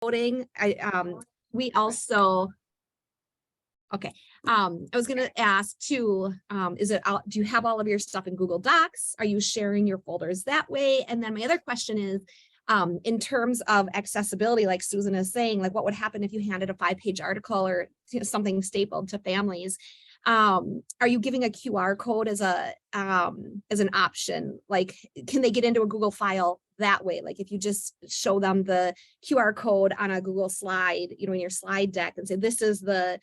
voting. We also, okay. I was going to ask too, do you have all of your stuff in Google Docs? Are you sharing your folders that way? And then my other question is, in terms of accessibility, like Susan is saying, like what would happen if you handed a 5-page article or something stapled to families? Are you giving a QR code as an option? Like, can they get into a Google file that way? Like if you just show them the QR code on a Google slide, in your slide deck and say, this is the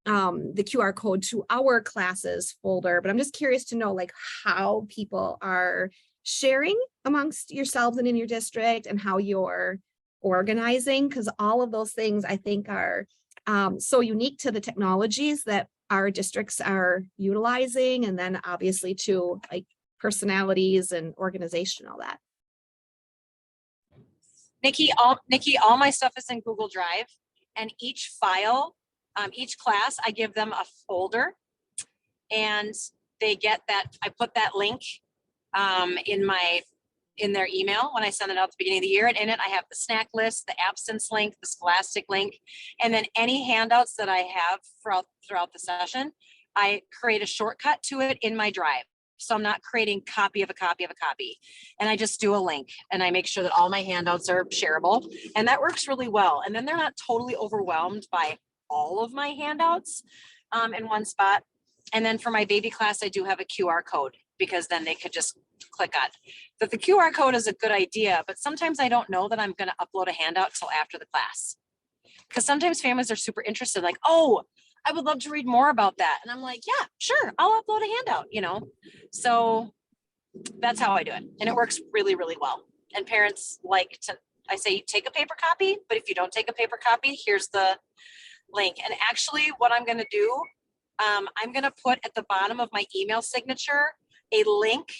QR code to our classes folder. But I'm just curious to know like how people are sharing amongst yourselves and in your district and how you're organizing, because all of those things I think are so unique to the technologies that our districts are utilizing, and then obviously to like personalities and organization, all that. Nikki, all my stuff is in Google Drive, and each file, each class, I give them a folder, and they get that. I put that link in their email when I send it out at the beginning of the year, and in it I have the snack list, the absence link, the scholastic link, and then any handouts that I have throughout the session, I create a shortcut to it in my Drive. So I'm not creating copy of a copy of a copy, and I just do a link, and I make sure that all my handouts are shareable, and that works really well. And then they're not totally overwhelmed by all of my handouts in one spot. And then for my baby class, I do have a QR code, because then they could just click on. But the QR code is a good idea, but sometimes I don't know that I'm going to upload a handout till after the class. Because sometimes families are super interested, like, oh, I would love to read more about that. And I'm like, yeah, sure, I'll upload a handout, So that's how I do it. And it works really, really well. And parents like to, I say, take a paper copy, but if you don't take a paper copy, here's the link. And actually what I'm going to do, I'm going to put at the bottom of my email signature a link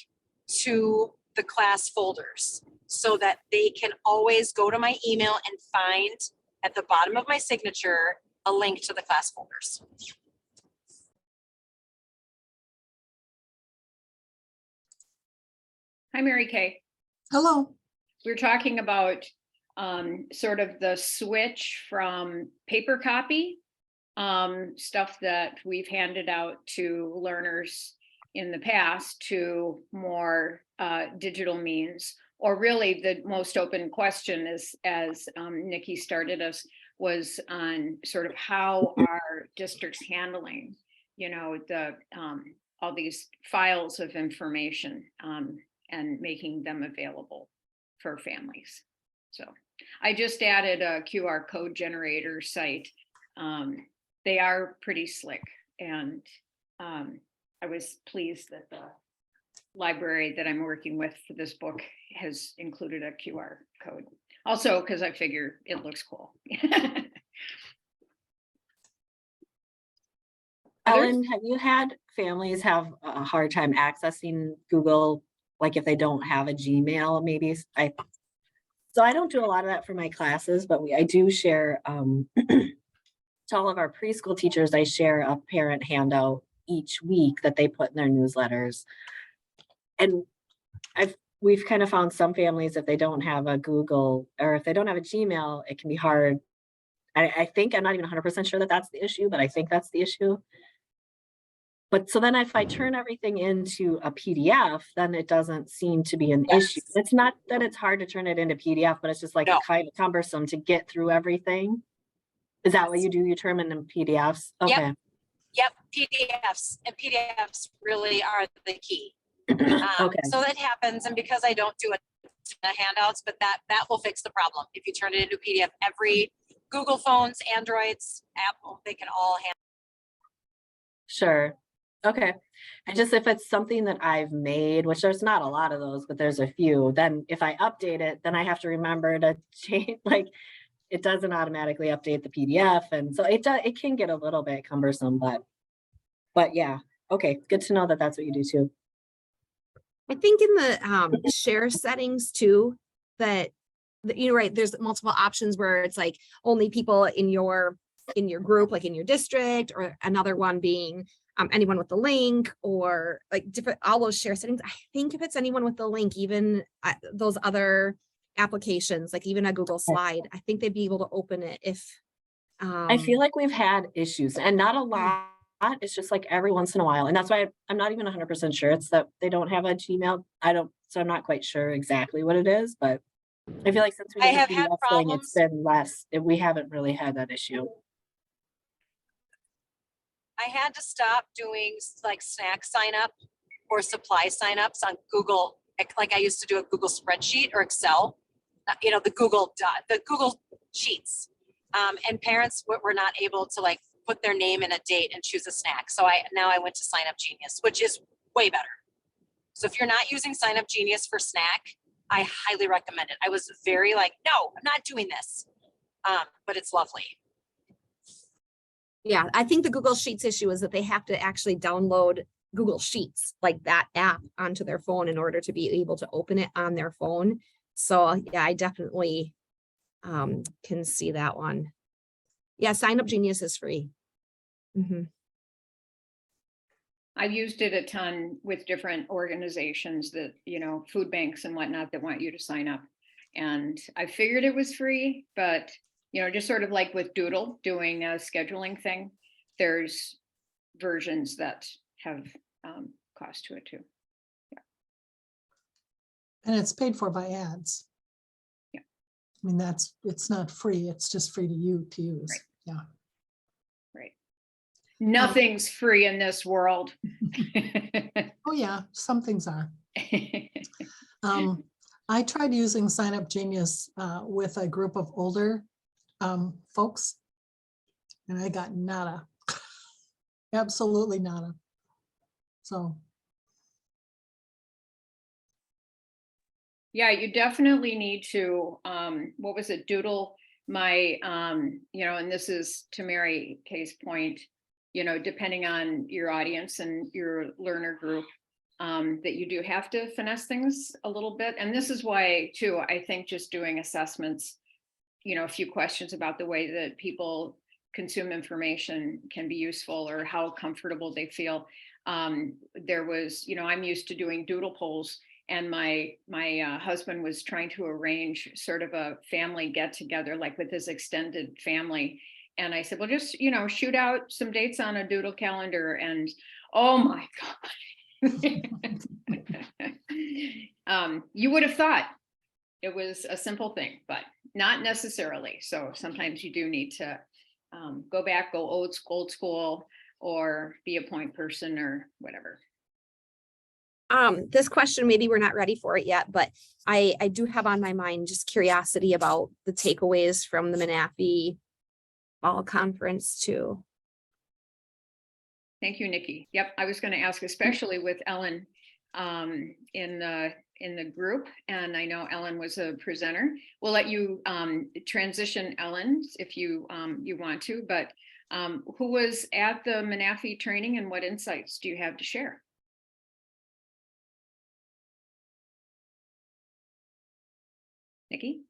to the class folders so that they can always go to my email and find at the bottom of my signature a link to the class folders. Hi, Mary Kay. Hello. We're talking about sort of the switch from paper copy stuff that we've handed out to learners in the past to more digital means, or really the most open question is, as Nikki started us, was on sort of how are districts handling, the all these files of information and making them available for families. So I just added a QR code generator site. They are pretty slick, and I was pleased that the library that I'm working with for this book has included a QR code. Also, because I figure it looks cool. Ellen, have you had families have a hard time accessing Google, like if they don't have a Gmail, maybe? So I don't do a lot of that for my classes, but I do share to all of our preschool teachers, I share a parent handout each week that they put in their newsletters. And we've kind of found some families, if they don't have a Google or if they don't have a Gmail, it can be hard. I think, I'm not even 100% sure that that's the issue, but I think that's the issue. But so then if I turn everything into a PDF, then it doesn't seem to be an issue. It's not that it's hard to turn it into PDF, but it's just like kind of cumbersome to get through everything. Is that what you do? You turn them into PDFs? Okay. Yep, PDFs, and PDFs really are the key. Okay. So that happens, and because I don't do a handouts, but that will fix the problem. If you turn it into PDF, every Google phones, Androids, Apple, they can all handle. Sure. Okay. And just if it's something that I've made, which there's not a lot of those, but there's a few, then if I update it, then I have to remember to change, like it doesn't automatically update the PDF. And so it can get a little bit cumbersome, but yeah. Okay. Good to know that that's what you do too. I think in the share settings too, that you're right, there's multiple options where it's like only people in your group, like in your district, or another one being anyone with the link, or like different, all those share settings. I think if it's anyone with the link, even those other applications, like even a Google slide, I think they'd be able to open it if. I feel like we've had issues and not a lot. It's just like every once in a while. And that's why I'm not even 100% sure. It's that they don't have a Gmail. So I'm not quite sure exactly what it is, but I feel like since we I did the have had PDF thing, it's problems. been less. We haven't really had that issue. I had to stop doing like snack sign up or supply signups on Google, like I used to do a Google spreadsheet or Excel, the Google Sheets. And parents were not able to like put their name and a date and choose a snack. So now I went to Sign Up Genius, which is way better. So if you're not using Sign Up Genius for snack, I highly recommend it. I was very like, no, I'm not doing this. But it's lovely. Yeah, I think the Google Sheets issue is that they have to actually download Google Sheets, like that app, onto their phone in order to be able to open it on their phone. So yeah, I definitely can see that one. Yeah, Sign Up Genius is free. Mhm. I've used it a ton with different organizations that, food banks and whatnot that want you to sign up. And I figured it was free, but, just sort of like with Doodle doing a scheduling thing, there's versions that have cost to it too. And it's paid for by ads. Yeah. I mean, it's not free. It's just free to use. Right. Yeah. Right. Nothing's free in this world. Oh yeah, some things are. I tried using Sign Up Genius with a group of older folks, and I got nada. Absolutely nada. So. Yeah, you definitely need to, what was it, Doodle my, and this is to Mary Kay's point, depending on your audience and your learner group, that you do have to finesse things a little bit. And this is why too, I think just doing assessments, a few questions about the way that people consume information can be useful or how comfortable they feel. There was, I'm used to doing doodle polls, and my husband was trying to arrange sort of a family get together, like with his extended family. And I said, well, just, shoot out some dates on a doodle calendar. And oh my God. You would have thought it was a simple thing, but not necessarily. So sometimes you do need to go back, go old school, or be a point person or whatever. This question, maybe we're not ready for it yet, but I do have on my mind just curiosity about the takeaways from the MNAFEE fall conference too. Thank you, Nikki. Yep, I was going to ask, especially with Ellen in the group, and I know Ellen was a presenter. We'll let you transition, Ellen, if you want to. But who was at the MNAFEE training, and what insights do you have to share? Nikki?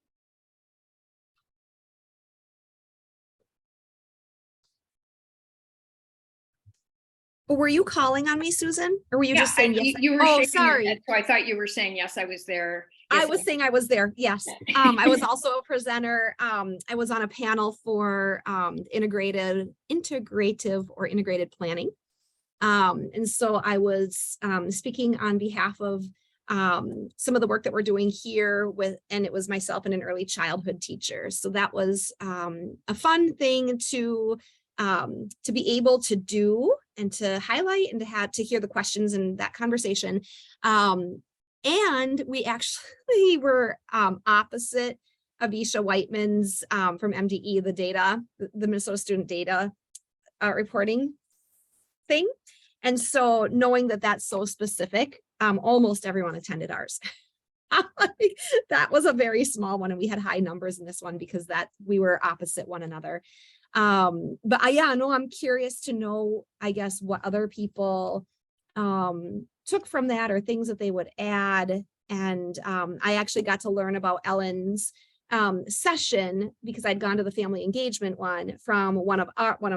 Were you calling on me, Susan? Or were you just saying yes? You were Oh, shaking your sorry. head, so I thought you were saying, yes, I was there. I Yes, was saying I was there. Yes. I was also a presenter. I was on a panel for integrative or integrated planning. And so I was speaking on behalf of some of the work that we're doing here and it was myself and an early childhood teacher. So that was a fun thing to be able to do and to highlight and to hear the questions in that conversation. And we actually were opposite Avisha Whiteman's from MDE, the Minnesota Student Data reporting thing. And so knowing that that's so specific, almost everyone attended ours. That was a very small one, and we had high numbers in this one because we were opposite one another. But I'm curious to know, I guess, what other people took from that or things that they would add. And I actually got to learn about Ellen's session because I'd gone to the family engagement one from one of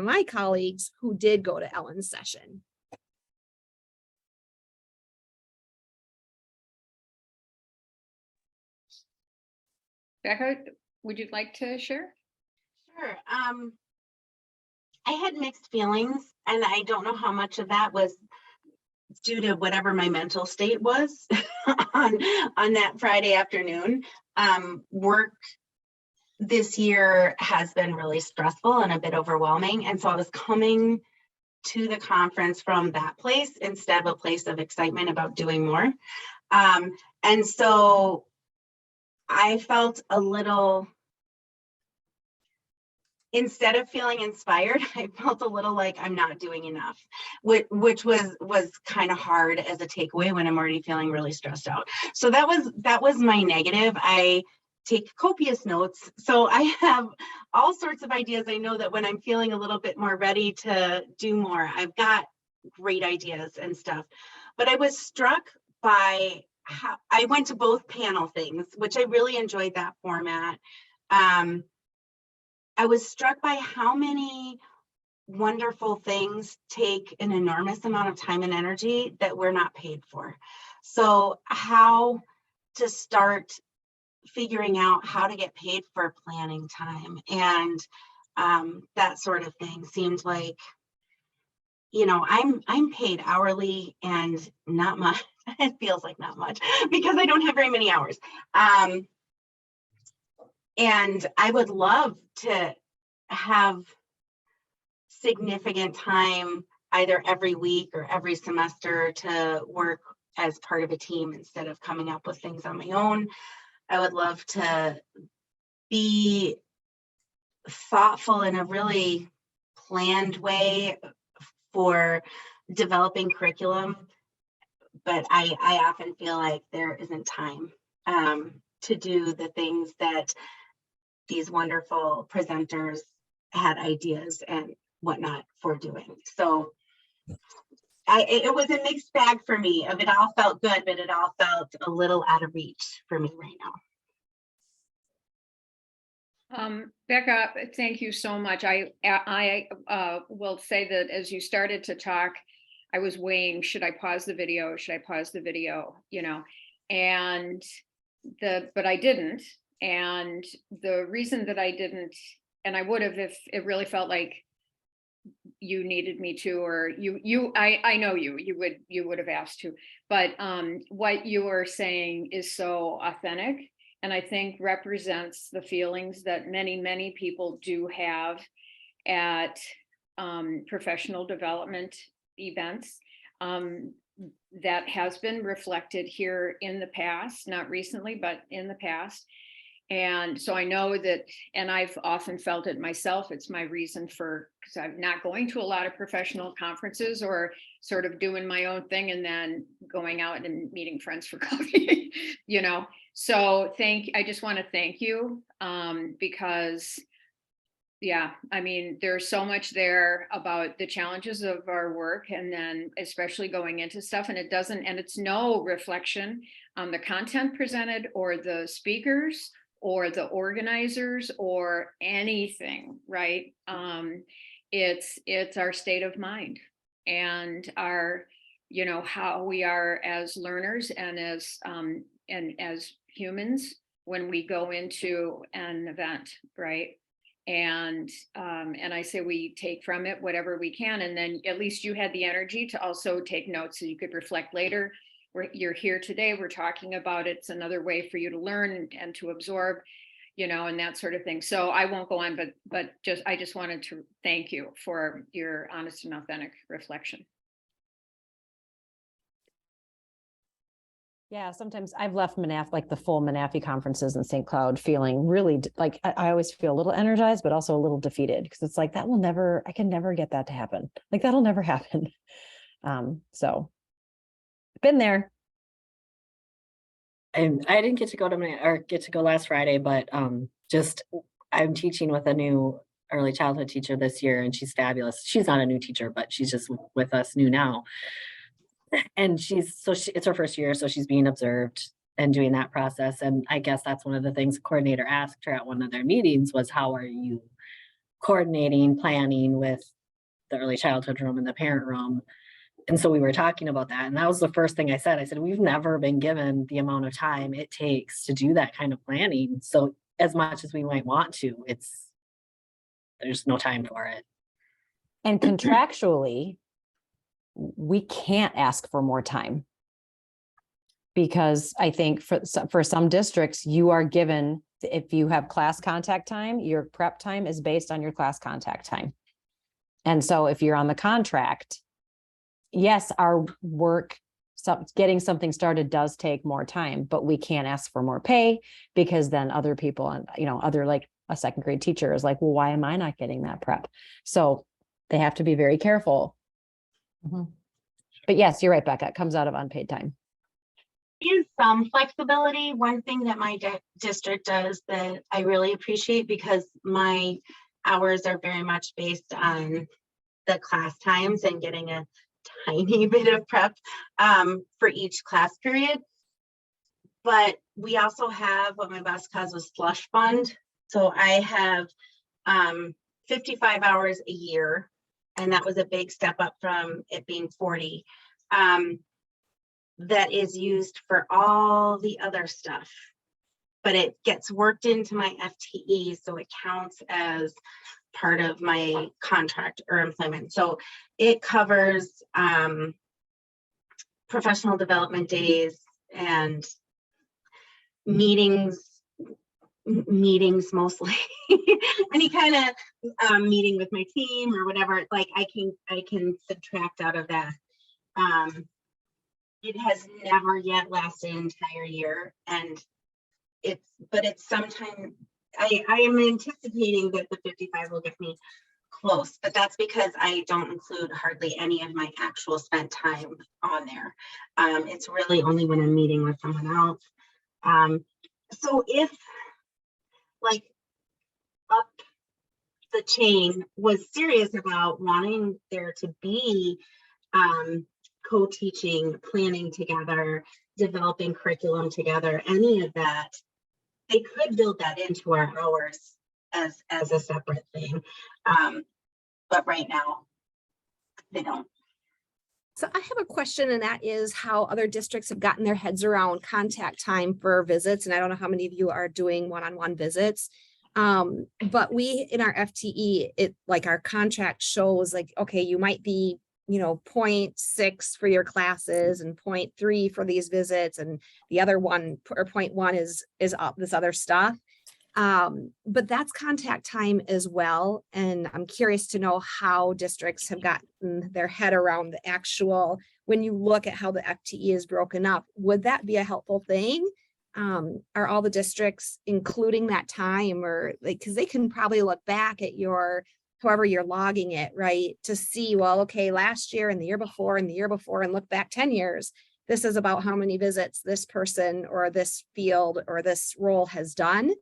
my colleagues who did go to Ellen's session. Becca, would you like to share? Sure. I had mixed feelings, and I don't know how much of that was due to whatever my mental state was on that Friday afternoon. Work this year has been really stressful and a bit overwhelming, and so I was coming to the conference from that place instead of a place of excitement about doing more. And so I felt a little, instead of feeling inspired, I felt a little like I'm not doing enough, which was kind of hard as a takeaway when I'm already feeling really stressed out. So that was my negative. I take copious notes, so I have all sorts of ideas. I know that when I'm feeling a little bit more ready to do more, I've got great ideas and stuff. But I was struck by how I went to both panel things, which I really enjoyed that format. I was struck by how many wonderful things take an enormous amount of time and energy that we're not paid for. So how to start figuring out how to get paid for planning time and that sort of thing seemed like, you know, I'm paid hourly and not much. It feels like not much because I don't have very many hours. And I would love to have significant time either every week or every semester to work as part of a team instead of coming up with things on my own. I would love to be thoughtful in a really planned way for developing curriculum, but I often feel like there isn't time to do the things that these wonderful presenters had ideas and whatnot for doing. So it was a mixed bag for me. It all felt good, but it all felt a little out of reach for me right now. Becca, thank you so much. I will say that as you started to talk, I was weighing, should I pause the video? Should I pause the video? You know, but I didn't. And the reason that I didn't, and I would have if it really felt like you needed me to, or I know you would have asked to, but what you are saying is so authentic, and I think represents the feelings that many people do have at professional development events. That has been reflected here in the past, not recently, but in the past. And so I know that, and I've often felt it myself, it's my reason for, because I'm not going to a lot of professional conferences or sort of doing my own thing and then going out and meeting friends for coffee, you know. So I just want to thank you because, yeah, I mean, there's so much there about the challenges of our work, and then especially going into stuff, and it's no reflection on the content presented or the speakers or the organizers or anything, right? It's our state of mind and our, you know, how we are as learners and as humans when we go into an event, right? And I say we take from it whatever we can, and then at least you had the energy to also take notes so you could reflect later. You're here today, we're talking about it. It's another way for you to learn and to absorb, you know, and that sort of thing. So I won't go on, but I just wanted to thank you for your honest and authentic reflection. Yeah, sometimes I've left MNAFEE, like the full MNAFEE conferences in St. Cloud, feeling really like I always feel a little energized, but also a little defeated, because it's like I can never get that to happen. Like that'll never happen. So been there. And I didn't get to go last Friday, but I'm teaching with a new early childhood teacher this year, and she's fabulous. She's not a new teacher, but she's just with us new now. And it's her first year, so she's being observed and doing that process. And I guess that's one of the things the coordinator asked her at one of their meetings was, how are you coordinating, planning with the early childhood room and the parent room? And so we were talking about that. And that was the first thing I said. I said, we've never been given the amount of time it takes to do that kind of planning. So as much as we might want to, there's no time for it. And contractually, we can't ask for more time. Because I think for some districts, you are given, if you have class contact time, your prep time is based on your class contact time. And so if you're on the contract, yes, our work, getting something started does take more time, but we can't ask for more pay because then other people, and other, like a second grade teacher is like, well, why am I not getting that prep? So they have to be very careful. Mhm. But yes, you're right, Becca, it comes out of unpaid time. Is some flexibility. One thing that my district does that I really appreciate, because my hours are very much based on the class times and getting a tiny bit of prep for each class period. But we also have what my boss calls a slush fund. So I have 55 hours a year, and that was a big step up from it being 40. That is used for all the other stuff, but it gets worked into my FTE, so it counts as part of my contract or employment. So it covers professional development days and meetings mostly. Any kind of meeting with my team or whatever, like I can subtract out of that. It has never yet lasted an entire year, and it's sometime I am anticipating that the 55 will get me close, but that's because I don't include hardly any of my actual spent time on there. It's really only when I'm meeting with someone else. So if like up the chain was serious about wanting there to be co-teaching, planning together, developing curriculum together, any of that, they could build that into our hours as a separate thing. But right now, they don't. So I have a question, and that is how other districts have gotten their heads around contact time for visits. And I don't know how many of you are doing one-on-one visits. But we, in our FTE, it like our contract shows like, okay, you might be 0.6 for your classes and 0.3 for these visits, and the other one or 0.1 is up this other stuff. But that's contact time as well. And I'm curious to know how districts have gotten their head around the actual, when you look at how the FTE is broken up, would that be a helpful thing? Are all the districts including that time, or like, because they can probably look back at however you're logging it, right, to see, well, okay, last year and the year before and the year before, and look back 10 years, this is about how many visits this person or this field or this role has done,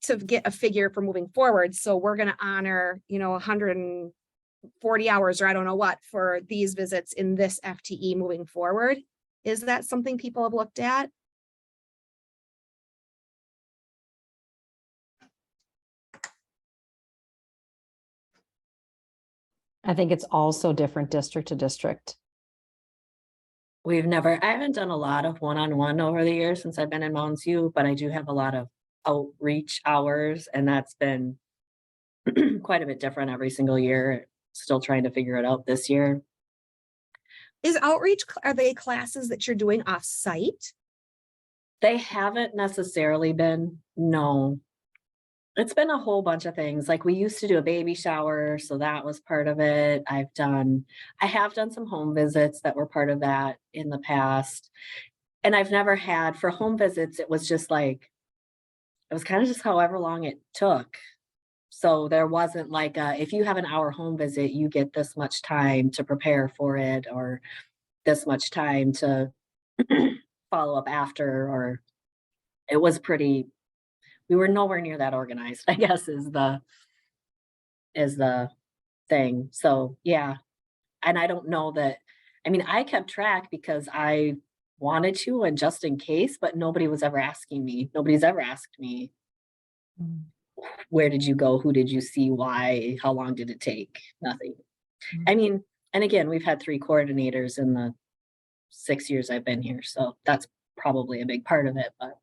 to get a figure for moving forward. So we're going to honor, 140 hours or I don't know what for these visits in this FTE moving forward. Is that something people have looked at? I think it's also different district to district. I haven't done a lot of one-on-one over the years since I've been in Mountain View, but I do have a lot of outreach hours, and that's been quite a bit different every single year. Still trying to figure it out this year. Is outreach, are they classes that you're doing off-site? They haven't necessarily been, no. It's been a whole bunch of things. Like we used to do a baby shower, so that was part of it. I have done some home visits that were part of that in the past. And I've never had, for home visits, it was just like, it was kind of just however long it took. So there wasn't like if you have an hour home visit, you get this much time to prepare for it, or this much time to follow up after, or it was we were nowhere near that organized, I guess is the thing. So yeah. And I don't know that, I kept track because I wanted to, and just in case, but nobody was ever asking me. Nobody's ever asked me, where did you go? Who did you see? Why? How long did it take? Nothing. And again, we've had 3 coordinators in the 6 years I've been here. So that's probably a big part of it, but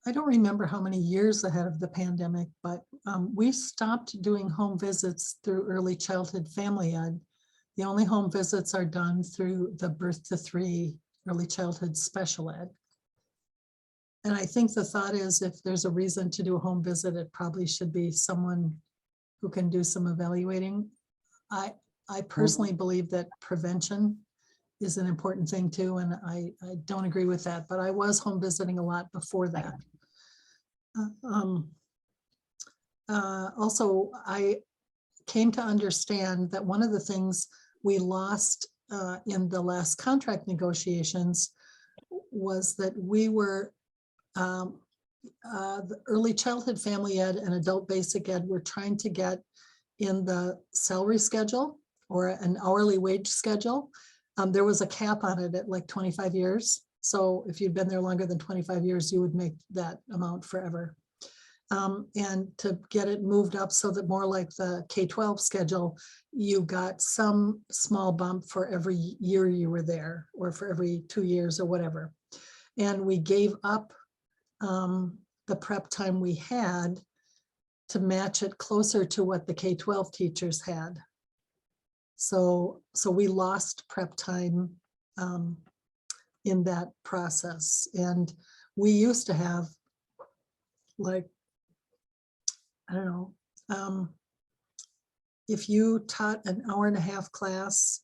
I don't remember how many years ahead of the pandemic, but we stopped doing home visits through early childhood family ed. The only home visits are done through the birth to 3 early childhood special ed. And I think the thought is if there's a reason to do a home visit, it probably should be someone who can do some evaluating. I personally believe that prevention is an important thing too, and I don't agree with that, but I was home visiting a lot before that. Also, I came to understand that one of the things we lost in the last contract negotiations was that we were the early childhood family ed and adult basic ed were trying to get in the salary schedule or an hourly wage schedule. There was a cap on it at like 25 years. So if you'd been there longer than 25 years, you would make that amount forever. And to get it moved up so that more like the K-12 schedule, you got some small bump for every year you were there or for every 2 years or whatever. And we gave up the prep time we had to match it closer to what the K-12 teachers had. So we lost prep time in that process. And we used to have like, I don't know, if you taught an hour-and-a-half class,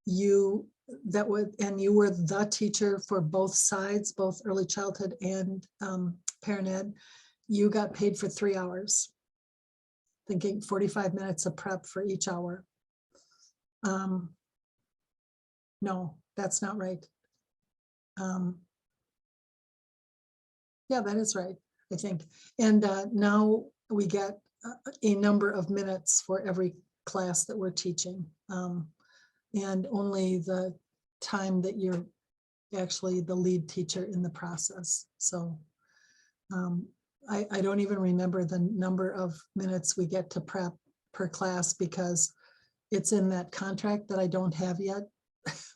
and you were the teacher for both sides, both early childhood and parent ed, you got paid for 3 hours. Thinking 45 minutes of prep for each hour. No, that's not right. Yeah, that is right, I think. And now we get a number of minutes for every class that we're teaching. And only the time that you're actually the lead teacher in the process. So I don't even remember the number of minutes we get to prep per class because it's in that contract that I don't have yet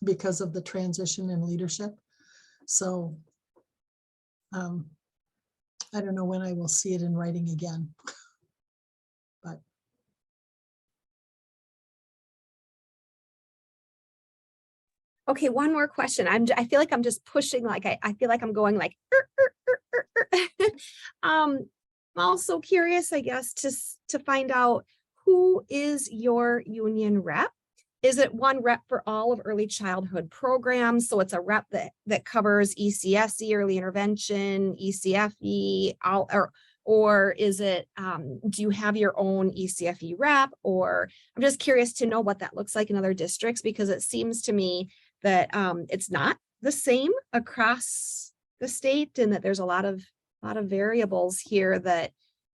because of the transition in leadership. So I don't know when I will see it in writing again. But Okay, one more question. I feel like I'm just pushing, like I feel like I'm going like, I'm also curious, I guess, to find out who is your union rep? Is it one rep for all of early childhood programs? So it's a rep that covers ECSE, early intervention, ECFE, or is it, do you have your own ECFE rep? Or I'm just curious to know what that looks like in other districts, because it seems to me that it's not the same across the state, and that there's a lot of variables here that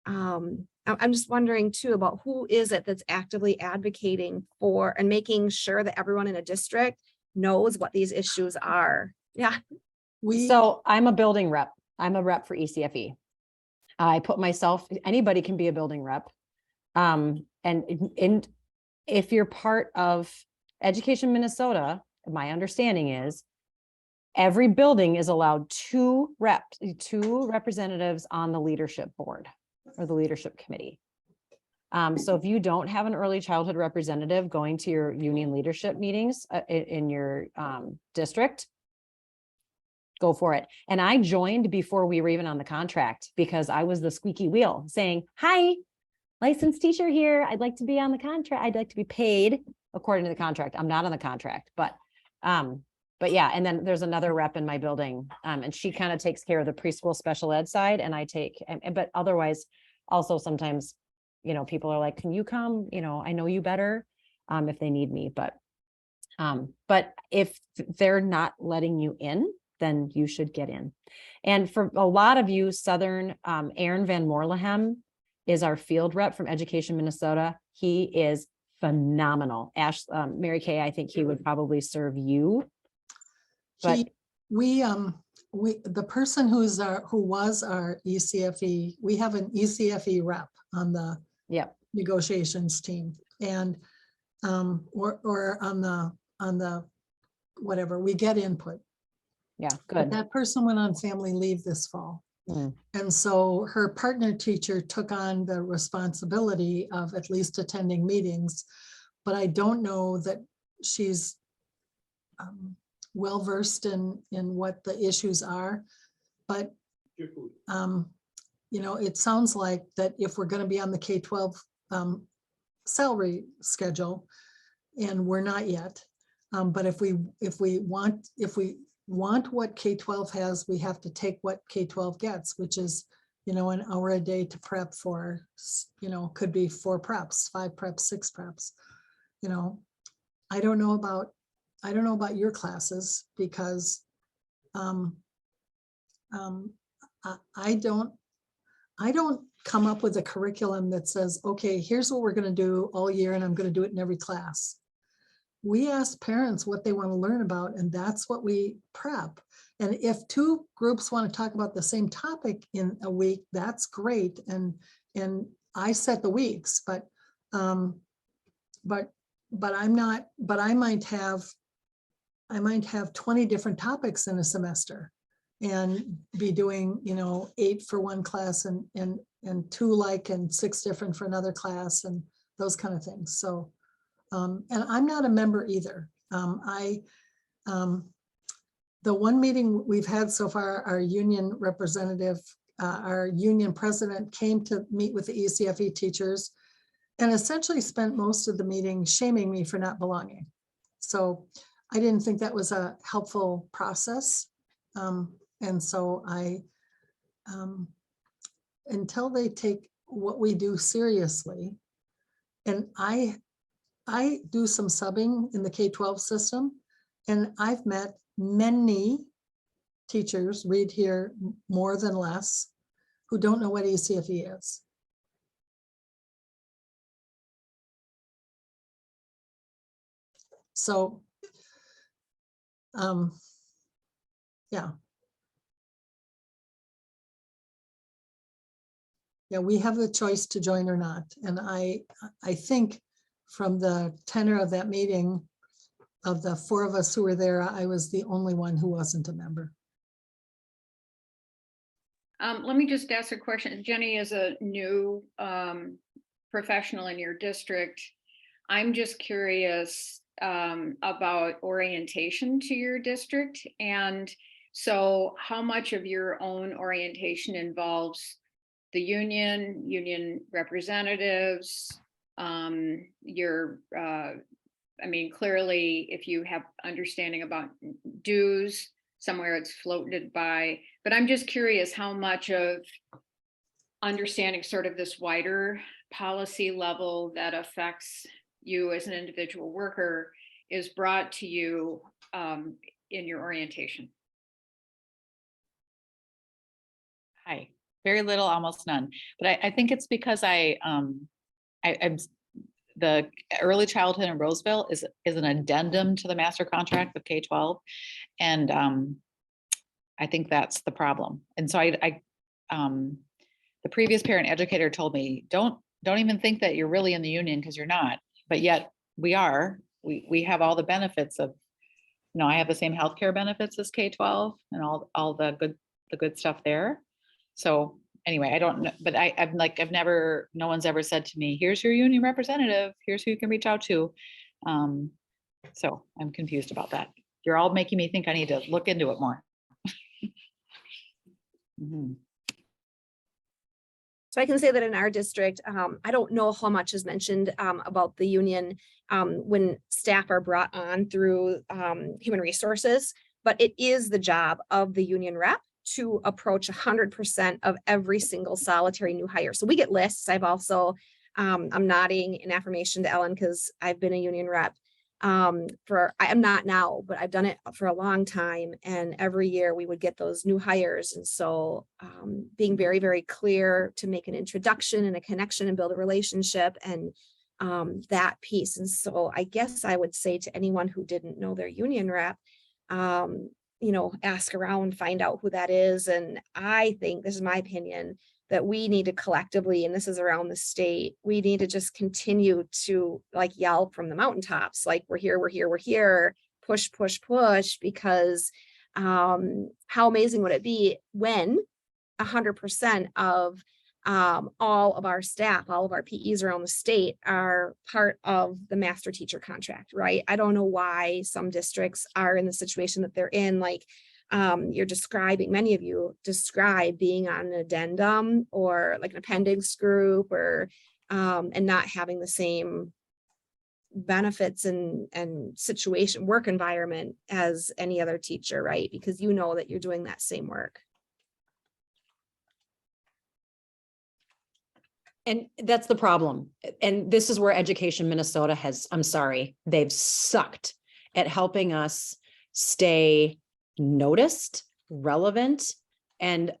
I'm just wondering too about who is it that's actively advocating for and making sure that everyone in a district knows what these issues are. Yeah. So I'm a building rep. I'm a rep for ECFE. I put myself, anybody can be a building rep. And if you're part of Education Minnesota, my understanding is every building is allowed 2 representatives on the leadership board or the leadership committee. So if you don't have an early childhood representative going to your union leadership meetings in your district, go for it. And I joined before we were even on the contract because I was the squeaky wheel saying, hi, licensed teacher here. I'd like to be on the contract. I'd like to be paid according to the contract. I'm not on the contract, but yeah. And then there's another rep in my building and she kind of takes care of the preschool special ed side. And I take, but otherwise also sometimes, people are like, can you come? I know you better if they need me, but if they're not letting you in, then you should get in. And for a lot of you, Southern, Aaron Van Moorlehem is our field rep from Education Minnesota. He is phenomenal. Mary Kay, I think he would probably serve you. But the person who was our ECFE, we have an ECFE rep on the negotiations team, and or on the whatever, we get input. Yeah, But good. that person went on family leave this fall. Mm. And so her partner teacher took on the responsibility of at least attending meetings, but I don't know that she's well-versed in what the issues are. But you know, it sounds like that if we're going to be on the K-12 salary schedule, and we're not yet, but if we want what K-12 has, we have to take what K-12 gets, which is, you know, an hour a day to prep for, you know, could be 4 preps, 5 preps, 6 preps. You know, I don't know about your classes, because I don't come up with a curriculum that says, okay, here's what we're going to do all year, and I'm going to do it in every class. We ask parents what they want to learn about, and that's what we prep. And if 2 groups want to talk about the same topic in a week, that's great. And I set the weeks, but I'm not, but I might have 20 different topics in a semester and be doing, you know, 8 for one class and 2 like and 6 different for another class and those kind of things. So, and I'm not a member either. The one meeting we've had so far, our union representative, our union president came to meet with the ECFE teachers and essentially spent most of the meeting shaming me for not belonging. So I didn't think that was a helpful process. And so until they take what we do seriously, and I do some subbing in the K-12 system, and I've met many teachers, read here more than less, who don't know what ECFE is. So, yeah. Yeah, we have the choice to join or not. And I think from the tenor of that meeting, of the 4 of us who were there, I was the only one who wasn't a member. Let me just ask a question. Jenny is a new professional in your district. I'm just curious about orientation to your district. And so how much of your own orientation involves the union representatives, I mean, clearly, if you have understanding about dues, somewhere it's floated by, but I'm just curious how much of understanding sort of this wider policy level that affects you as an individual worker is brought to you in your orientation. Hi, very little, almost none. But I think it's because I'm the early childhood in Roseville is an addendum to the master contract with K-12. And I think that's the problem. And so the previous parent educator told me, don't even think that you're really in the union, because you're not, but yet we are. We have all the benefits of, you know, I have the same healthcare benefits as K-12 and all the good stuff there. So anyway, I don't know, but I've never, no one's ever said to me, here's your union representative, here's who you can reach out to. So I'm confused about that. You're all making me think I need to look into it more. Mm-hmm. So I can say that in our district, I don't know how much is mentioned about the union when staff are brought on through human resources, but it is the job of the union rep to approach 100% of every single solitary new hire. So we get lists. I've also, I'm nodding in affirmation to Ellen because I've been a union rep I am not now, but I've done it for a long time. And every year we would get those new hires. And so being very, very clear to make an introduction and a connection and build a relationship and that piece. And so I guess I would say to anyone who didn't know their union rep, you know, ask around, find out who that is. And I think, this is my opinion, that we need to collectively, and this is around the state, we need to just continue to like yell from the mountaintops, like we're here, we're here, we're here, push, push, push, because how amazing would it be when 100% of all of our staff, all of our PEs around the state are part of the master teacher contract, right? I don't know why some districts are in the situation that they're in, like you're describing, many of you describe being on an addendum or like an appendix group or and not having the same benefits and situation, work environment as any other teacher, right? Because you know that you're doing that same work. And that's the problem. And this is where Education Minnesota has, I'm sorry, they've sucked at helping us stay noticed, relevant, and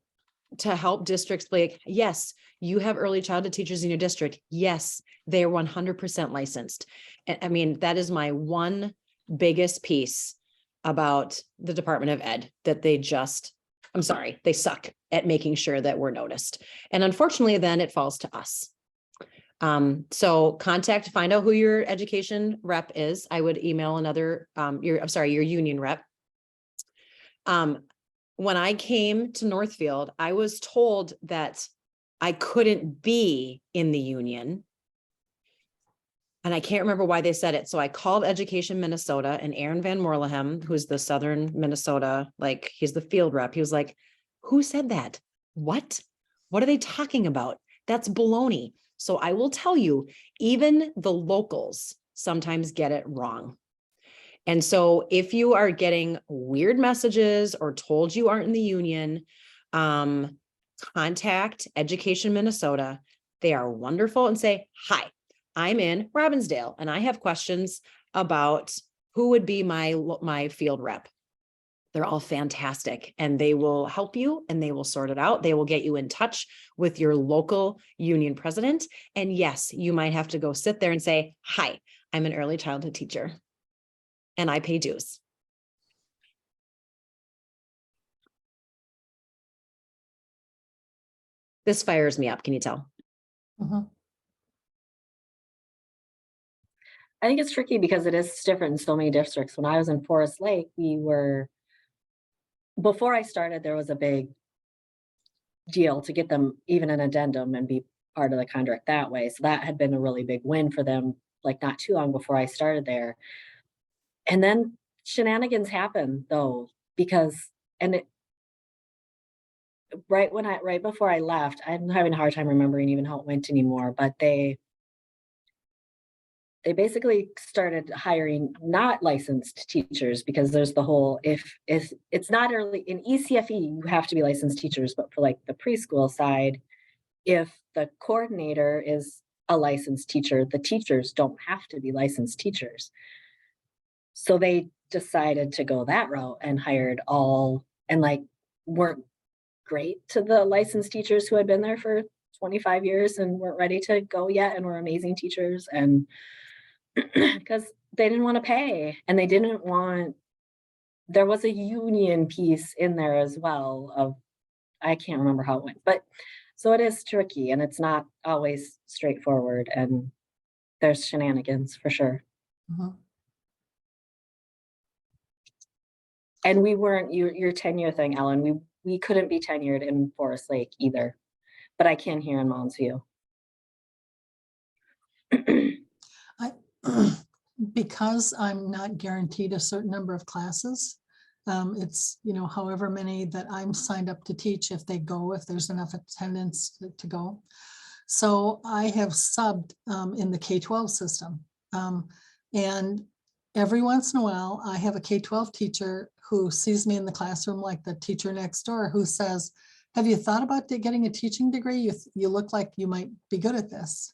to help districts be like, yes, you have early childhood teachers in your district. Yes, they are 100% licensed. And I mean, that is my one biggest piece about the Department of Ed, that they just, I'm sorry, they suck at making sure that we're noticed. And unfortunately, then it falls to us. So find out who your education rep is. I would email another, your union rep. When I came to Northfield, I was told that I couldn't be in the union. And I can't remember why they said it. So I called Education Minnesota, and Aaron Van Morlehem, who's the Southern Minnesota, like he's the field rep. He was like, who said that? What are they talking about? That's baloney. So I will tell you, even the locals sometimes get it wrong. And so if you are getting weird messages or told you aren't in the union, contact Education Minnesota. They are wonderful, and say, hi, I'm in Robbinsdale and I have questions about who would be my field rep. They're all fantastic, and they will help you and they will sort it out. They will get you in touch with your local union president. And yes, you might have to go sit there and say, hi, I'm an early childhood teacher and I pay dues. This fires me up. Can you tell? Mhm. I think it's tricky because it is different in so many districts. When I was in Forest Lake, before I started, there was a big deal to get them even an addendum and be part of the contract that way. So that had been a really big win for them, like not too long before I started there. And then shenanigans happened though, right before I left, I'm having a hard time remembering even how it went anymore, but they basically started hiring not licensed teachers, because there's the whole, if it's not early in ECFE, you have to be licensed teachers, but for like the preschool side, if the coordinator is a licensed teacher, the teachers don't have to be licensed teachers. So they decided to go that route and hired and like weren't great to the licensed teachers who had been there for 25 years and weren't ready to go yet and were amazing teachers, and because they didn't want to pay, and there was a union piece in there as well I can't remember how it went, but so it is tricky and it's not always straightforward, and there's shenanigans for sure. Mhm. And we weren't your tenure thing, Ellen, we couldn't be tenured in Forest Lake either, but I can here in Mounds View. Because I'm not guaranteed a certain number of classes, it's, however many that I'm signed up to teach, if there's enough attendance to go. So I have subbed in the K-12 system. And every once in a while, I have a K-12 teacher who sees me in the classroom, like the teacher next door, who says, have you thought about getting a teaching degree? You look like you might be good at this.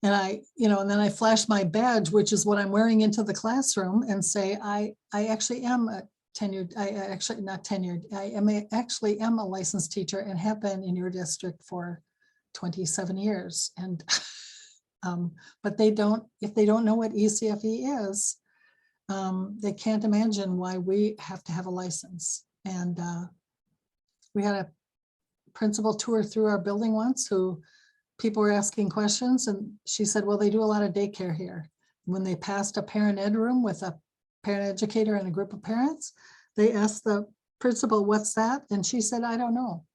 And and then I flash my badge, which is what I'm wearing into the classroom, and say, I actually am a tenured, not tenured, I actually am a licensed teacher and have been in your district for 27 years. And, but if they don't know what ECFE is, they can't imagine why we have to have a license. And we had a principal tour through our building once who people were asking questions, and she said, well, they do a lot of daycare here. When they passed a parent ed room with a parent educator and a group of parents, they asked the principal, what's that? And she said, I don't know.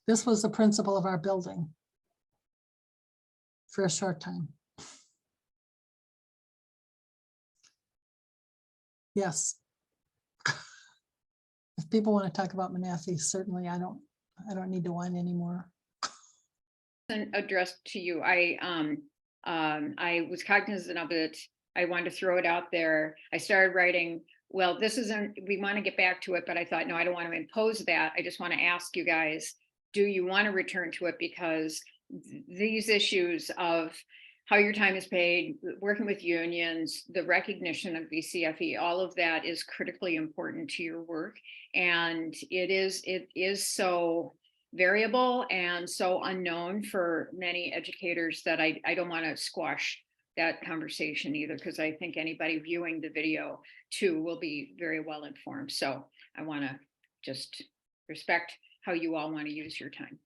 This was the principal of our building for a short time. Yes. If people want to talk about MNAFEE, certainly I don't need to whine anymore. And addressed to you, I was cognizant of it. I wanted to throw it out there. I started writing, well, this isn't, we want to get back to it, but I thought, no, I don't want to impose that. I just want to ask you guys, do you want to return to it? Because these issues of how your time is paid, working with unions, the recognition of VCFE, all of that is critically important to your work. And it is so variable and so unknown for many educators that I don't want to squash that conversation either, because I think anybody viewing the video too will be very well informed. So I want to just respect how you all want to use your time.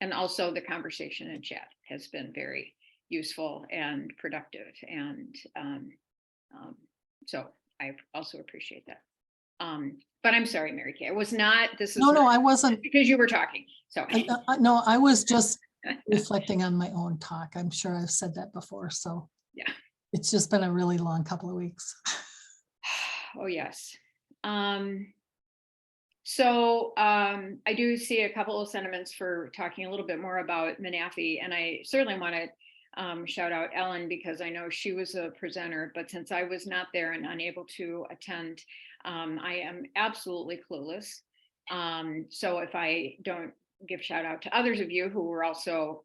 And also the conversation in chat has been very useful and productive. And so I also appreciate that. But I'm sorry, Mary Kay, I was not, this is No, I wasn't. because you were talking. So No, I was just reflecting on my own talk. I'm sure I've said that before. So yeah, it's just been a really long couple of weeks. oh yes. So I do see a couple of sentiments for talking a little bit more about MNAFEE, and I certainly want to shout out Ellen because I know she was a presenter, but since I was not there and unable to attend, I am absolutely clueless. So if I don't give shout out to others of you who were also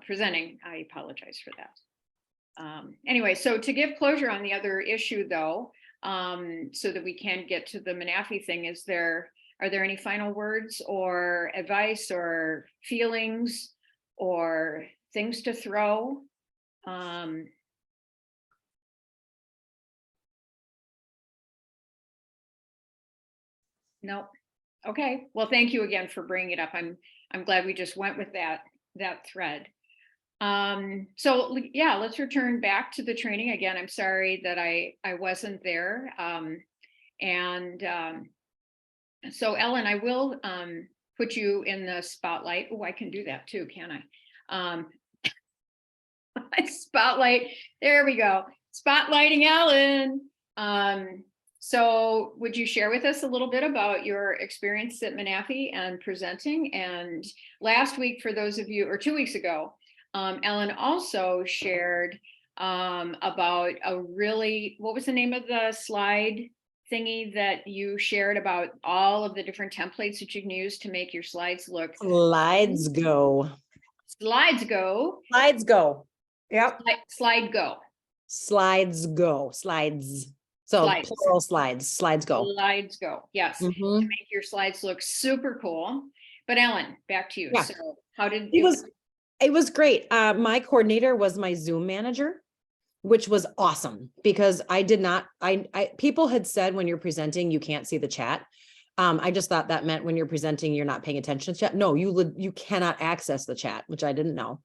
presenting, I apologize for that. Anyway, so to give closure on the other issue though, so that we can get to the MNAFEE thing, are there any final words or advice or feelings or things to throw? No. Okay. Well, thank you again for bringing it up. I'm glad we just went with that thread. So yeah, let's return back to the training again. I'm sorry that I wasn't there. So Ellen, I will put you in the spotlight. Oh, I can do that too, can I? Spotlight, there we go. Spotlighting Ellen. So would you share with us a little bit about your experience at MNAFEE and presenting? And last week, for those of you, or 2 weeks ago, Ellen also shared about a really, what was the name of the slide thingy that you shared about all of the different templates that you can use to make your slides look? Slides go. Slides go. Slides go. Yep. Slide go. Slides go. Slides. So Slides. plural slides. Slides go. Slides go. Yes. To Mhm. make your slides look super cool. But Ellen, back to you. Yeah. So how did It was great. My coordinator was my Zoom manager, which was awesome because I did not, people had said when you're presenting, you can't see the chat. I just thought that meant when you're presenting, you're not paying attention to chat. No, you cannot access the chat, which I didn't know.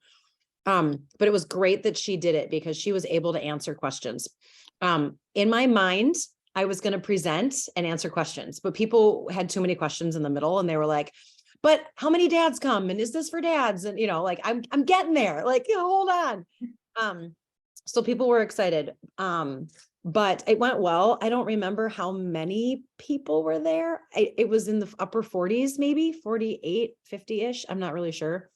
But it was great that she did it because she was able to answer questions. In my mind, I was going to present and answer questions, but people had too many questions in the middle and they were like, but how many dads come? And is this for dads? And, like, I'm getting there, like, hold on. So people were excited. But it went well. I don't remember how many people were there. It was in the upper 40s, maybe 48, 50-ish. I'm not really sure.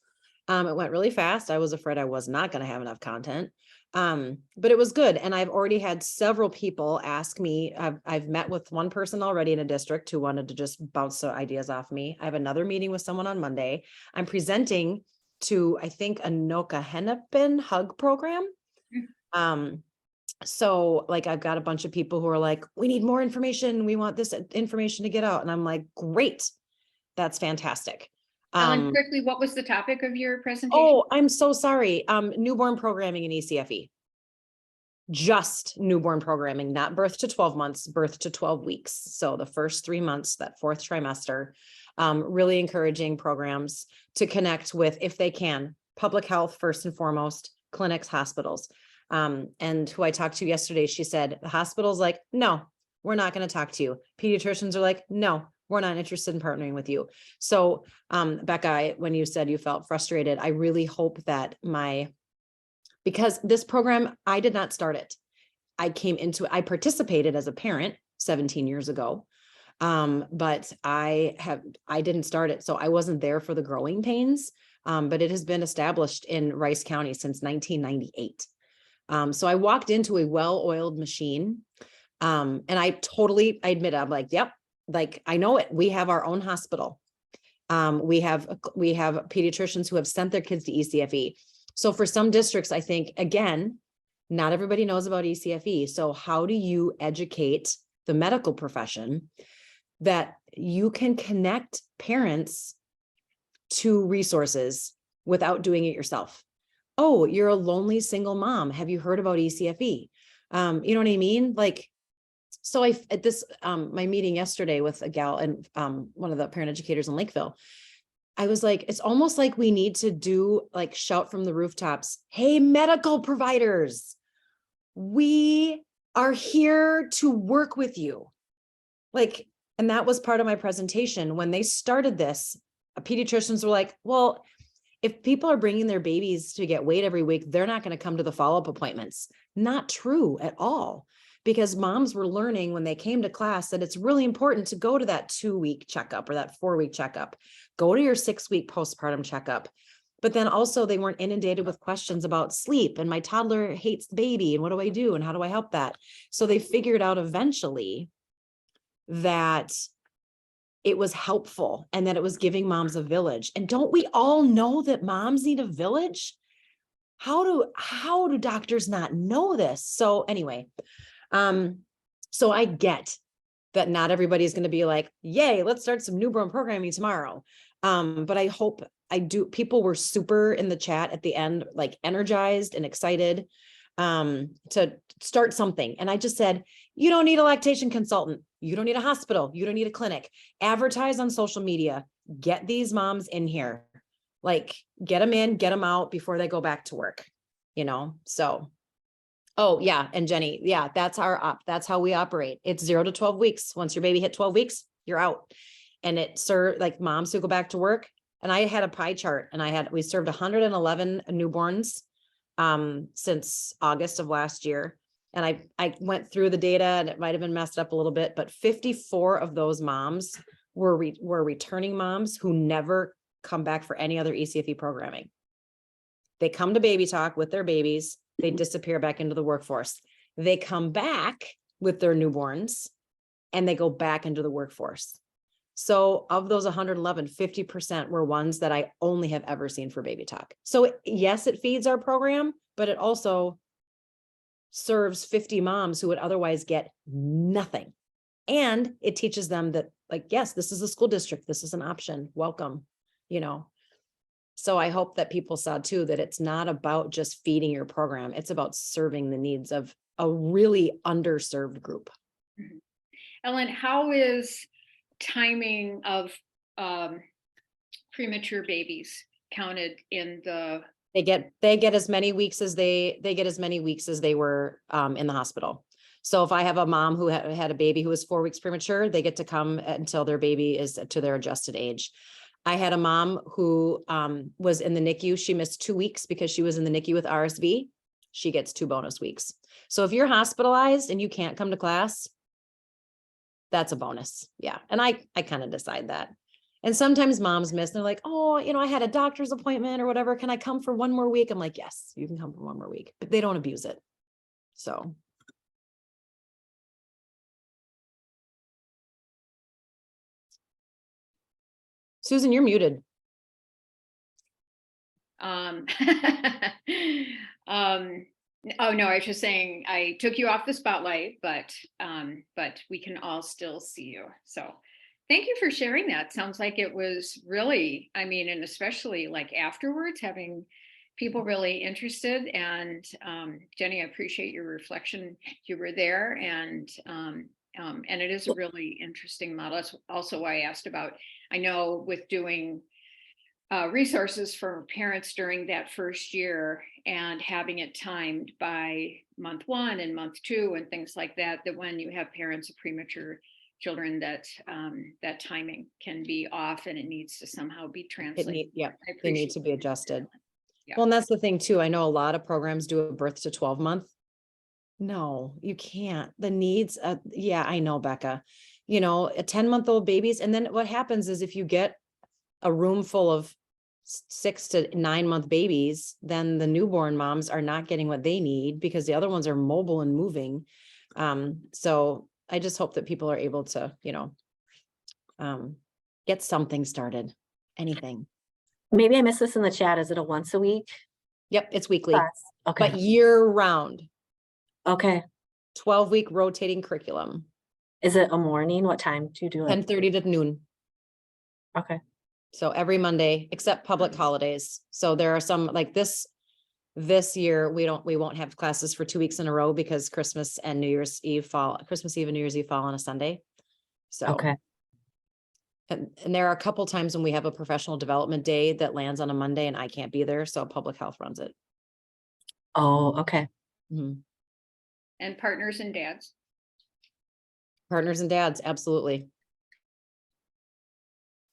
It went really fast. I was afraid I was not going to have enough content. But it was good. And I've already had several people ask me, I've met with one person already in a district who wanted to just bounce some ideas off me. I have another meeting with someone on Monday. I'm presenting to, I think, Anoka Hennepin Hug Program. So like, I've got a bunch of people who are like, we need more information. We want this information to get out. And I'm like, great. That's fantastic. Ellen, quickly, what was the topic of your presentation? Oh, I'm so sorry. Newborn programming in ECFE. Just newborn programming, not birth to 12 months, birth to 12 weeks. So the first 3 months, that fourth trimester. really encouraging programs to connect with, if they can, public health first and foremost, clinics, hospitals. And who I talked to yesterday, she said, the hospital's like, no, we're not going to talk to you. Pediatricians are like, no, we're not interested in partnering with you. So, Becca, when you said you felt frustrated, I really hope that because this program, I did not start it. I participated as a parent 17 years ago. But I didn't start it. So I wasn't there for the growing pains. But it has been established in Rice County since 1998. So I walked into a well-oiled machine. And I admit, I'm like, yep, like I know it. We have our own hospital. We have pediatricians who have sent their kids to ECFE. So for some districts, I think, again, not everybody knows about ECFE. So how do you educate the medical profession that you can connect parents to resources without doing it yourself? Oh, you're a lonely single mom. Have you heard about ECFE? You know what I mean? Like, so at this, my meeting yesterday with a gal and one of the parent educators in Lakeville, I was like, it's almost like we need to do like shout from the rooftops. Hey, medical providers, we are here to work with you. Like, and that was part of my presentation. When they started this, pediatricians were like, well, if people are bringing their babies to get weighed every week, they're not going to come to the follow-up appointments. Not true at all. Because moms were learning when they came to class that it's really important to go to that 2-week checkup or that 4-week checkup, go to your 6-week postpartum checkup. But then also they weren't inundated with questions about sleep and my toddler hates the baby and what do I do and how do I help that? So they figured out eventually that it was helpful and that it was giving moms a village. And don't we all know that moms need a village? How do doctors not know this? So anyway, so I get that not everybody is going to be like, yay, let's start some newborn programming tomorrow. But I hope people were super in the chat at the end, like energized and excited, to start something. And I just said, you don't need a lactation consultant. You don't need a hospital. You don't need a clinic. Advertise on social media, get these moms in here, like get them in, get them out before they go back to work, so. Oh yeah. And Jenny, yeah, that's how we operate. It's 0 to 12 weeks. Once your baby hit 12 weeks, you're out. And it served like moms who go back to work. And I had a pie chart and we served 111 newborns, since August of last year. And I went through the data and it might've been messed up a little bit, but 54 of those moms were returning moms who never come back for any other ECFE programming. They come to Baby Talk with their babies. They disappear back into the workforce. They come back with their newborns and they go back into the workforce. So of those 111, 50% were ones that I only have ever seen for Baby Talk. So yes, it feeds our program, but it also serves 50 moms who would otherwise get nothing. And it teaches them that, like, yes, this is a school district. This is an option. Welcome, So I hope that people saw too, that it's not about just feeding your program. It's about serving the needs of a really underserved group. Ellen, how is timing of premature babies counted in the? They get as many weeks as they were in the hospital. So if I have a mom who had a baby who was 4 weeks premature, they get to come until their baby is to their adjusted age. I had a mom who was in the NICU. She missed 2 weeks because she was in the NICU with RSV. She gets 2 bonus weeks. So if you're hospitalized and you can't come to class, that's a bonus. Yeah. And I kind of decide that. And sometimes moms miss, and they're like, oh, I had a doctor's appointment or whatever. Can I come for 1 more week? I'm like, yes, you can come for 1 more week, but they don't abuse it. So. Susan, you're muted. Oh no, I was just saying I took you off the spotlight, but we can all still see you. So thank you for sharing that. Sounds like it was really, and especially like afterwards, having people really interested. And Jenny, I appreciate your reflection. You were there and And it is a really interesting model. That's also why I asked about, I know with doing resources for parents during that first year and having it timed by month 1 and month 2 and things like that, that when you have parents of premature children, that that timing can be off and it needs to somehow be translated. Yeah, I they need appreciate to be that. adjusted. Yeah. Well, and that's the thing too. I know a lot of programs do a birth to 12 month. No, you can't. The needs, yeah, I know, Becca. You know, a 10-month-old babies. And then what happens is if you get a room full of 6 to 9-month babies, then the newborn moms are not getting what they need because the other ones are mobile and moving. So I just hope that people are able to, you know, get something started, anything. Maybe I missed this in the chat. Is it a once a week Yep, it's weekly, class? but Okay, year round, okay. 12-week rotating curriculum, Is it a morning? What time do you do it? 10:30 to noon. Okay, So every Monday, except public holidays. So there are some like this year, we won't have classes for 2 weeks in a row because Christmas and New Year's Eve Christmas Eve and New Year's Eve fall on a Sunday. So. okay. And there are a couple times when we have a professional development day that lands on a Monday and I can't be there. So public health runs it. Oh, okay. Mhm. And partners and dads. Partners and dads, absolutely.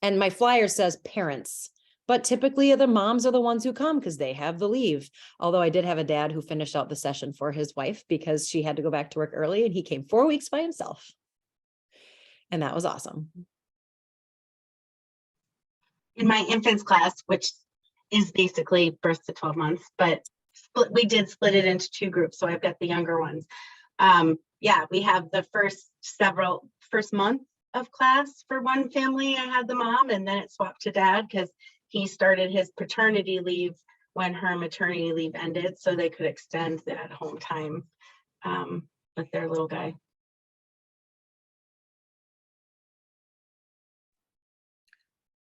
And my flyer says parents, but typically the moms are the ones who come because they have the leave. Although I did have a dad who finished out the session for his wife because she had to go back to work early and he came 4 weeks by himself. And that was awesome. In my infants class, which is basically birth to 12 months, but we did split it into 2 groups. So I've got the younger ones. Yeah, we have the first month of class for one family. I had the mom and then it swapped to dad because he started his paternity leave when her maternity leave ended. So they could extend that home time with their little guy.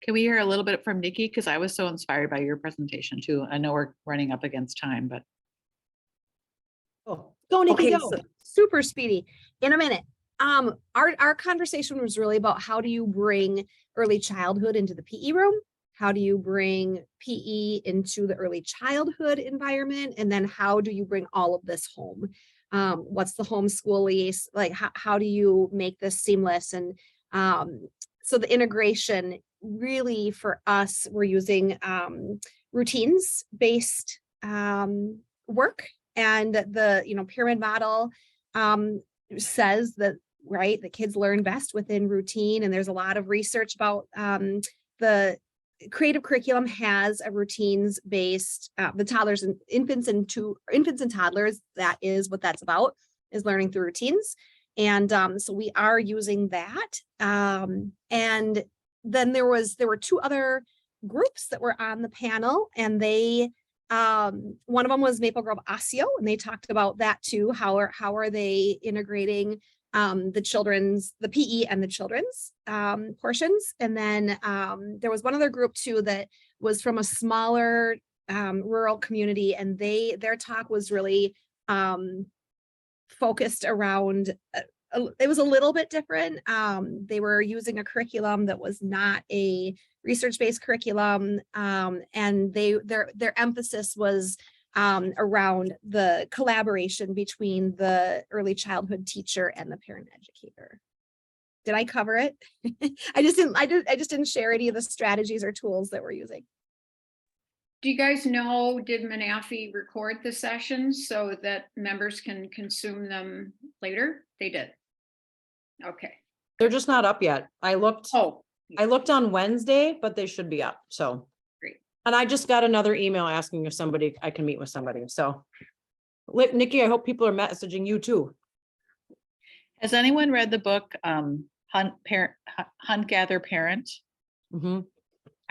Can we hear a little bit from Nikki? Because I was so inspired by your presentation too. I know we're running up against time, but. Oh, go Nikki, Okay, go. so super speedy in a minute. Our conversation was really about how do you bring early childhood into the PE room? How do you bring PE into the early childhood environment? And then how do you bring all of this home? What's the homeschool lease? Like, how do you make this seamless? And so the integration really for us, we're using routines based work. And the pyramid model says that, right, the kids learn best within routine. And there's a lot of research about the creative curriculum has a routines based, the toddlers and infants and toddlers, that is what that's about, is learning through routines. And so we are using that. And then there were 2 other groups that were on the panel, and they one of them was Maple Grove Osseo, and they talked about that too. How are they integrating the PE and the children's portions? And then there was one other group too that was from a smaller rural community, and their talk was really focused around it was a little bit different. They were using a curriculum that was not a research-based curriculum, and their emphasis was around the collaboration between the early childhood teacher and the parent educator. Did I cover it? I just didn't share any of the strategies or tools that we're using. Do you guys know, did MNAFEE record the sessions so that members can consume them later? They did. Okay. They're just not up yet. I looked on Wednesday, but they should be up. So. Great. And I just got another email asking if I can meet with somebody. So Nikki, I hope people are messaging you too. Has anyone read the book, Hunt, Gather, Parent? Mm-hmm.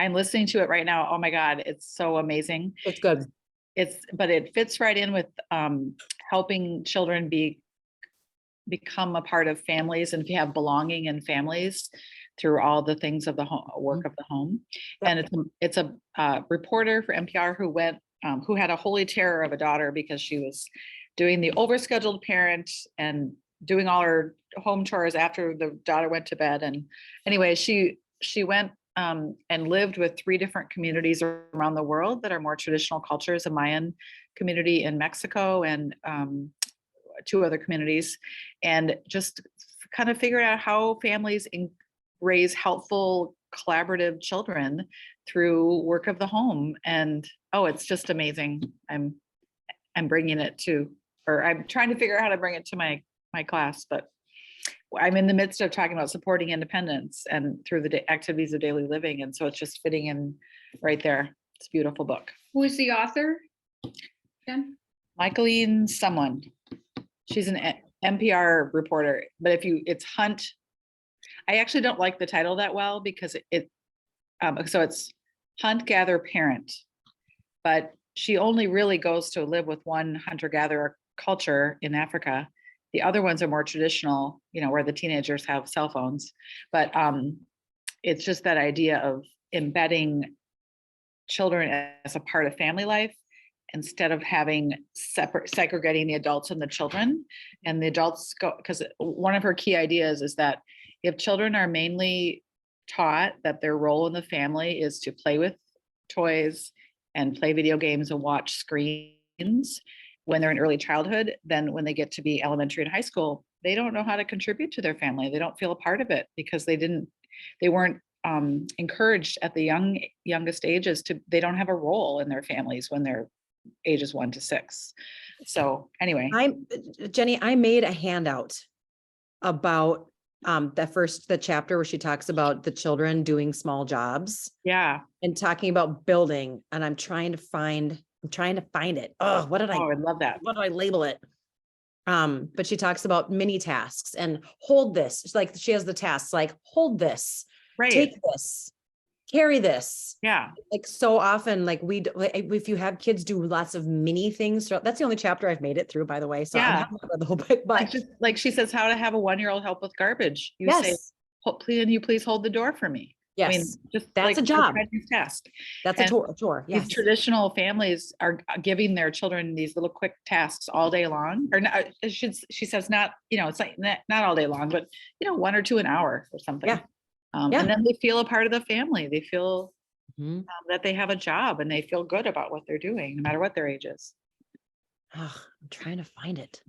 I'm listening to it right now. Oh my God, it's so amazing. It's good. But it fits right in with helping children become a part of families and to have belonging in families through all the things of the home, work of the home. Yep. And it's a reporter for NPR who had a holy terror of a daughter because she was doing the overscheduled parent and doing all her home chores after the daughter went to bed. And anyway, she went and lived with 3 different communities around the world that are more traditional cultures, a Mayan community in Mexico and 2 other communities, and just kind of figured out how families raise helpful, collaborative children through work of the home. And oh, it's just amazing. I'm bringing it to, or I'm trying to figure out how to bring it to my class, but I'm in the midst of talking about supporting independence and through the activities of daily living. And so it's just fitting in right there. It's a beautiful book. Who is the author? Jen? Michaeline someone. She's an NPR reporter, but it's Hunt. I actually don't like the title that well because so it's Hunt, Gather, Parent, but she only really goes to live with one hunter-gatherer culture in Africa. The other ones are more traditional, where the teenagers have cell phones, but it's just that idea of embedding children as a part of family life instead of having segregating the adults and the children, and the adults go, because one of her key ideas is that if children are mainly taught that their role in the family is to play with toys and play video games and watch screens when they're in early childhood, then when they get to be elementary and high school, they don't know how to contribute to their family. They don't feel a part of it because they weren't encouraged at the youngest ages they don't have a role in their families when they're ages 1 to 6. So anyway. Jenny, I made a handout about the chapter where she talks about the children doing small jobs. Yeah. And talking about building, and I'm trying to find it. Oh, I love that. what do I label it? But she talks about mini tasks and hold this. It's like she has the tasks like hold this, Right. take this, carry this. Yeah. Like so often, like if you have kids do lots of mini things, that's the only chapter I've made it through, by the way. So I'm Yeah. not gonna read the whole book, but Just like she says, how to have a 1-year-old help with garbage. You say, yes, Can you please hold the door for me? yes, I mean, just that's a job. Task. That's And a chore. Yes. These traditional families are giving their children these little quick tasks all day long, or not, she says not, it's like not all day long, but 1 or 2 an hour or something. Yeah. And then they feel a part of the family. They feel Mhm. that they have a job and they feel good about what they're doing, no matter what their age is. I'm trying to find it.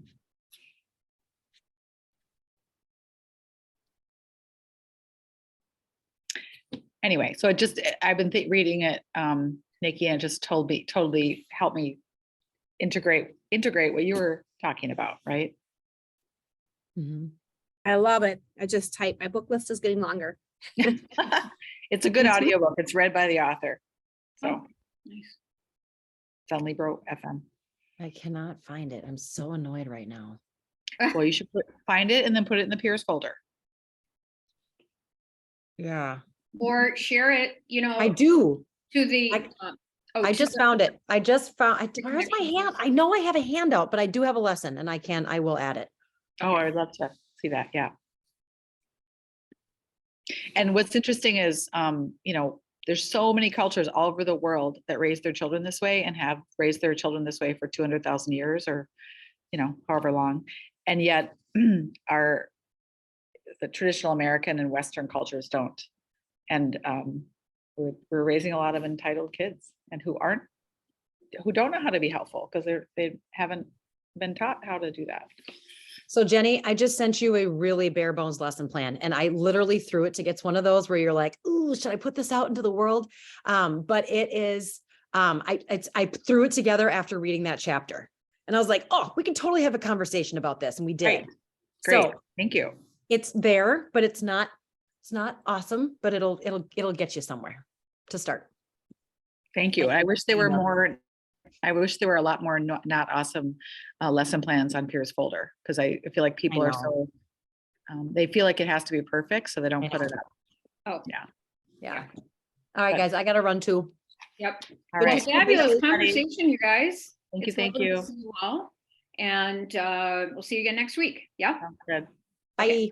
Anyway, so I've been reading it, Nikki, and it just totally helped me integrate what you were talking about, right? Mhm. I love it. I just typed, my book list is getting longer. It's a good Me too. audiobook. It's read by the author. So Oh, nice. it's on Libro FM. I cannot find it. I'm so annoyed right now. Well, you should find it and then put it in the peers folder. Yeah, Or share it, I do. to the. I just found it. Where's my connection. hand? I know I have a handout, but I do have a lesson and I will add it. Oh, I would love to see that. Yeah. And what's interesting is, there's so many cultures all over the world that raise their children this way and have raised their children this way for 200,000 years or, however long. And yet the traditional American and Western cultures don't. And we're raising a lot of entitled kids and who don't know how to be helpful because they haven't been taught how to do that. So Jenny, I just sent you a really bare bones lesson plan and I literally threw it to get one of those where you're like, ooh, should I put this out into the world? But it is, I threw it together after reading that chapter and I was like, oh, we can totally have a conversation about this. And we did. Great. So Thank you. it's there, but it's not awesome, but it'll get you somewhere to start. Thank you. I wish there were a lot more not awesome lesson plans on Peers folder because I feel like people are so they feel like it has to be perfect, so they don't put it up. Oh, Yeah. All right, guys, I got to run too. Yep. All Well, right. fabulous conversation, you guys. Thank you. It's Thank lovely to you. see you all. And we'll see you again next week. Yeah. Sounds good. Bye.